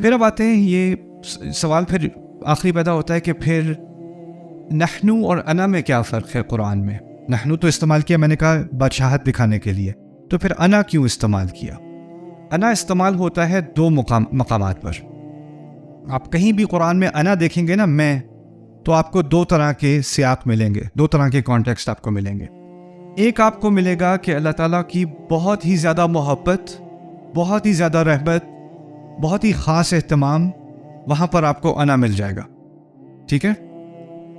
پھر اب آتے ہیں یہ سوال پھر آخری پیدا ہوتا ہے کہ پھر نحنو اور انا میں کیا فرق ہے قرآن میں؟ نحنو تو استعمال کیا میں نے کہا بادشاہت دکھانے کے لیے، تو پھر انا کیوں استعمال کیا؟ انا استعمال ہوتا ہے دو مقامات پر. آپ کہیں بھی قرآن میں انا دیکھیں گے نا، میں، تو آپ کو دو طرح کے سیاق ملیں گے، دو طرح کے کانٹیکسٹ آپ کو ملیں گے. ایک آپ کو ملے گا کہ اللہ تعالیٰ کی بہت ہی زیادہ محبت، بہت ہی زیادہ رحمت، بہت ہی خاص اہتمام، وہاں پر آپ کو انا مل جائے گا. ٹھیک ہے؟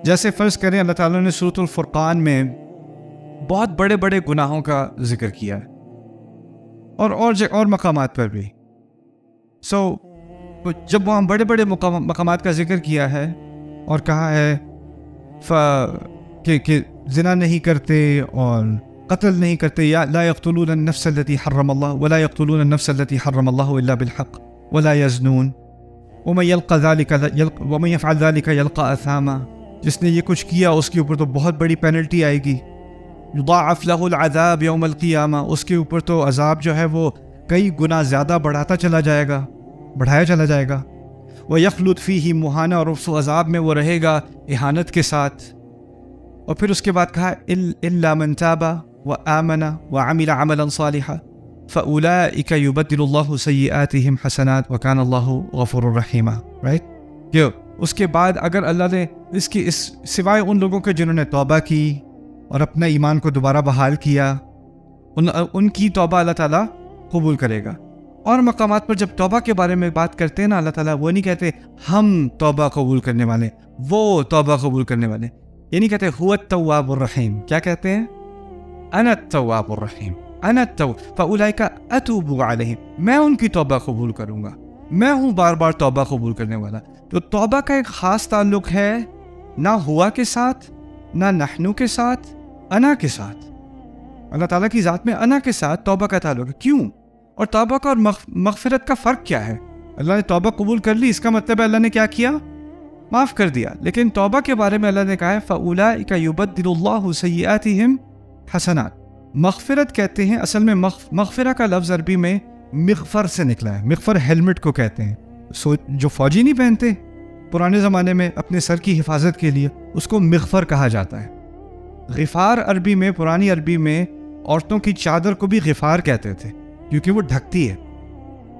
جیسے فرض کریں اللہ تعالیٰ نے سورۃ الفرقان میں بہت بڑے بڑے گناہوں کا ذکر کیا ہے، اور مقامات پر بھی. جب وہاں بڑے بڑے مقامات کا ذکر کیا ہے اور کہا ہے کہ زنا نہیں کرتے اور قتل نہیں کرتے، یا لا يقتلون النفس التي حرم الله ولا يقتلون النفس التي حرم الله الا بالحق ولا يزنون ومن يفعل ذلك يلقى اثاما، جس نے یہ کچھ کیا اس کے اوپر تو بہت بڑی پینلٹی آئے گی. یضاعف له العذاب یوم القیامہ، اس کے اوپر تو عذاب جو ہے وہ کئی گنا زیادہ بڑھایا چلا جائے گا. وَيَخْلُدْ فِيهِ مُهَانًا، اور اس عذاب میں وہ رہے گا اہانت کے ساتھ. اور پھر اس کے بعد کہا إِلَّا مَنْ تَابَ وَآمَنَ وَعَمِلَ عَمَلًا صَالِحًا فَأُولَٰئِكَ يُبَدِّلُ اللَّهُ سَيِّئَاتِهِمْ حَسَنَاتٍ وَكَانَ اللَّهُ غَفُورًا رَحِيمًا. رائٹ؟ اس کے بعد اگر اللہ نے اس سوائے ان لوگوں کے جنہوں نے توبہ کی اور اپنا ایمان کو دوبارہ بحال کیا، ان کی توبہ اللہ تعالیٰ قبول کرے گا. اور مقامات پر جب توبہ کے بارے میں بات کرتے ہیں نا، اللہ تعالیٰ وہ نہیں کہتے ہم توبہ قبول کرنے والے، وہ توبہ قبول کرنے والے. یہ نہیں کہتے هو التواب الرحیم، کیا کہتے ہیں؟ انا التواب الرحیم، انا التواب فاولئک اتوب علیہم، میں ان کی توبہ قبول کروں گا، میں ہوں بار بار توبہ قبول کرنے والا. تو توبہ کا ایک خاص تعلق ہے نہ ہوا کے ساتھ، نہ نحنو کے ساتھ، انا کے ساتھ. اللہ تعالیٰ کی ذات میں انا کے ساتھ توبہ کا تعلق ہے. کیوں؟ اور توبہ کا اور مغفرت کا فرق کیا ہے؟ اللہ نے توبہ قبول کر لی، اس کا مطلب ہے اللہ نے کیا کیا؟ معاف کر دیا. لیکن توبہ کے بارے میں اللہ نے کہا ہے فَأُولَٰئِكَ يُبَدِّلُ اللَّهُ سَيِّئَاتِهِمْ حَسَنَاتٍ. مغفرت کہتے ہیں اصل میں، مغفرہ کا لفظ عربی میں مغفر سے نکلا ہے. مغفر ہیلمٹ کو کہتے ہیں، جو فوجی نہیں پہنتے پرانے زمانے میں اپنے سر کی حفاظت کے لیے، اس کو مغفر کہا جاتا ہے. غفار عربی میں، پرانی عربی میں عورتوں کی چادر کو بھی غفار کہتے تھے کیونکہ وہ ڈھکتی ہے.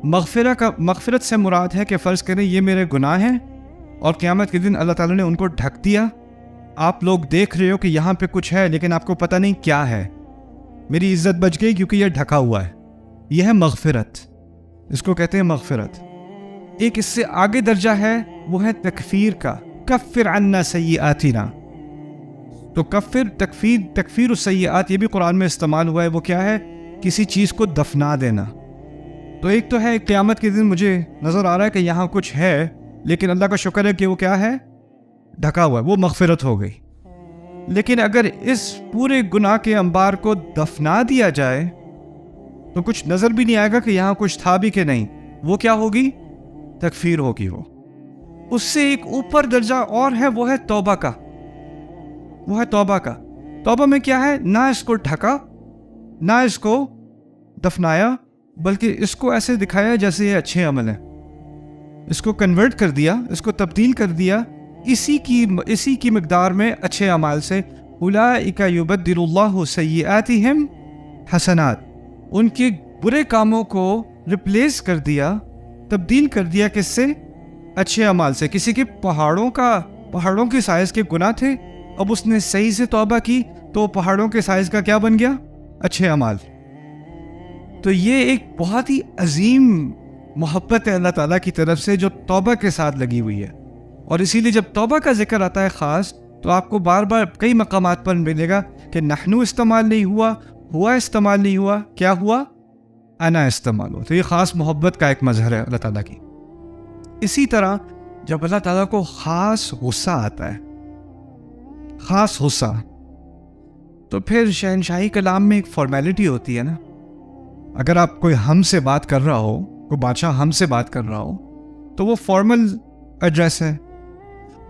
مغفرت سے مراد ہے کہ فرض کریں یہ میرے گناہ ہیں اور قیامت کے دن اللہ تعالیٰ نے ان کو ڈھک دیا. آپ لوگ دیکھ رہے ہو کہ یہاں پہ کچھ ہے لیکن آپ کو پتہ نہیں کیا ہے، میری عزت بچ گئی کیونکہ یہ ڈھکا ہوا ہے. یہ ہے مغفرت، اس کو کہتے ہیں مغفرت. ایک اس سے آگے درجہ ہے، وہ ہے تکفیر کا. کفر عنا سیئاتنا. تو تکفیر السیئات یہ بھی قرآن میں استعمال ہوا ہے. وہ کیا ہے؟ کسی چیز کو دفنا دینا. تو ایک تو ہے قیامت کے دن مجھے نظر آ رہا ہے کہ یہاں کچھ ہے لیکن اللہ کا شکر ہے کہ وہ کیا ہے؟ ڈھکا ہوا ہے، وہ مغفرت ہو گئی. لیکن اگر اس پورے گناہ کے انبار کو دفنا دیا جائے تو کچھ نظر بھی نہیں آئے گا کہ یہاں کچھ تھا بھی کہ نہیں. وہ کیا ہوگی؟ تکفیر ہوگی. وہ اس سے ایک اوپر درجہ اور ہے، وہ ہے توبہ کا. وہ ہے توبہ کا. توبہ میں کیا ہے؟ نہ اس کو ڈھکا، نہ اس کو دفنایا، بلکہ اس کو ایسے دکھایا جیسے یہ اچھے عمل ہیں. اس کو کنورٹ کر دیا، اس کو تبدیل کر دیا اسی کی مقدار میں اچھے اعمال سے. اولئک یبدل اللہ سیئاتہم حسنات. ان کے برے کاموں کو ریپلیس کر دیا، تبدیل کر دیا کس سے؟ اچھے اعمال سے. کسی کے پہاڑوں کے سائز کے گناہ تھے، اب اس نے صحیح سے توبہ کی تو پہاڑوں کے سائز کا کیا بن گیا؟ اچھے اعمال. تو یہ ایک بہت ہی عظیم محبت ہے اللہ تعالیٰ کی طرف سے جو توبہ کے ساتھ لگی ہوئی ہے. اور اسی لیے جب توبہ کا ذکر آتا ہے خاص، تو آپ کو بار بار کئی مقامات پر ملے گا کہ نحنو استعمال نہیں ہوا استعمال نہیں ہوا، کیا ہوا؟ انا استعمال ہوا. تو یہ خاص محبت کا ایک مظہر ہے اللہ تعالیٰ کی. اسی طرح جب اللہ تعالیٰ کو خاص غصہ آتا ہے، خاص غصہ، تو پھر شہنشاہی کلام میں ایک فارمیلٹی ہوتی ہے نا. اگر آپ کوئی ہم سے بات کر رہا ہو، کوئی بادشاہ ہم سے بات کر رہا ہو، تو وہ فارمل ایڈریس ہے.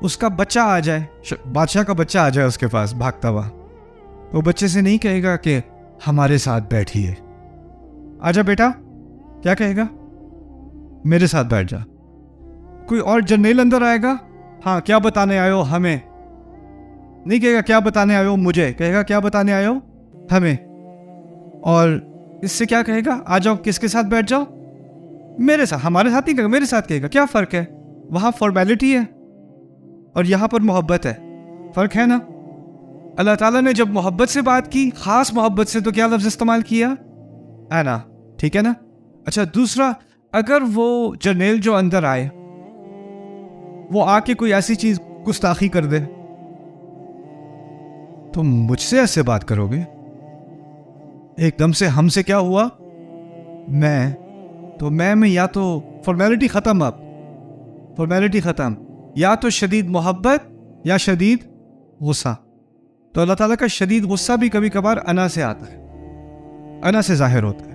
اس کا بچہ آ جائے، بادشاہ کا بچہ آ جائے اس کے پاس بھاگتا ہوا، تو بچے سے نہیں کہے گا کہ ہمارے ساتھ بیٹھیے، آجا بیٹا. کیا کہے گا؟ میرے ساتھ بیٹھ جا. کوئی اور جرنیل اندر آئے گا, ہاں کیا بتانے آئے ہو ہمیں, نہیں کہے گا کیا بتانے آئے ہو مجھے, کہے گا کیا بتانے آئے ہو ہمیں. اور اس سے کیا کہے گا, آ جاؤ کس کے ساتھ بیٹھ جاؤ, میرے ساتھ, ہمارے ساتھ نہیں کہے گا میرے ساتھ کہے گا. کیا فرق ہے, وہاں فارمیلٹی ہے اور یہاں پر محبت ہے, فرق ہے نا. اللہ تعالیٰ نے جب محبت سے بات کی, خاص محبت سے, تو کیا لفظ استعمال کیا, انا, ٹھیک ہے نا. اچھا دوسرا, اگر وہ جرنیل جو اندر آئے وہ آ کے کوئی ایسی چیز گستاخی کر دے, تم مجھ سے ایسے بات کرو گے, ایک دم سے ہم سے کیا ہوا, میں تو میں یا تو فارمیلٹی ختم, اب فارمیلٹی ختم, یا تو شدید محبت یا شدید غصہ. تو اللہ تعالیٰ کا شدید غصہ بھی کبھی کبھار انا سے آتا ہے, انا سے ظاہر ہوتا ہے.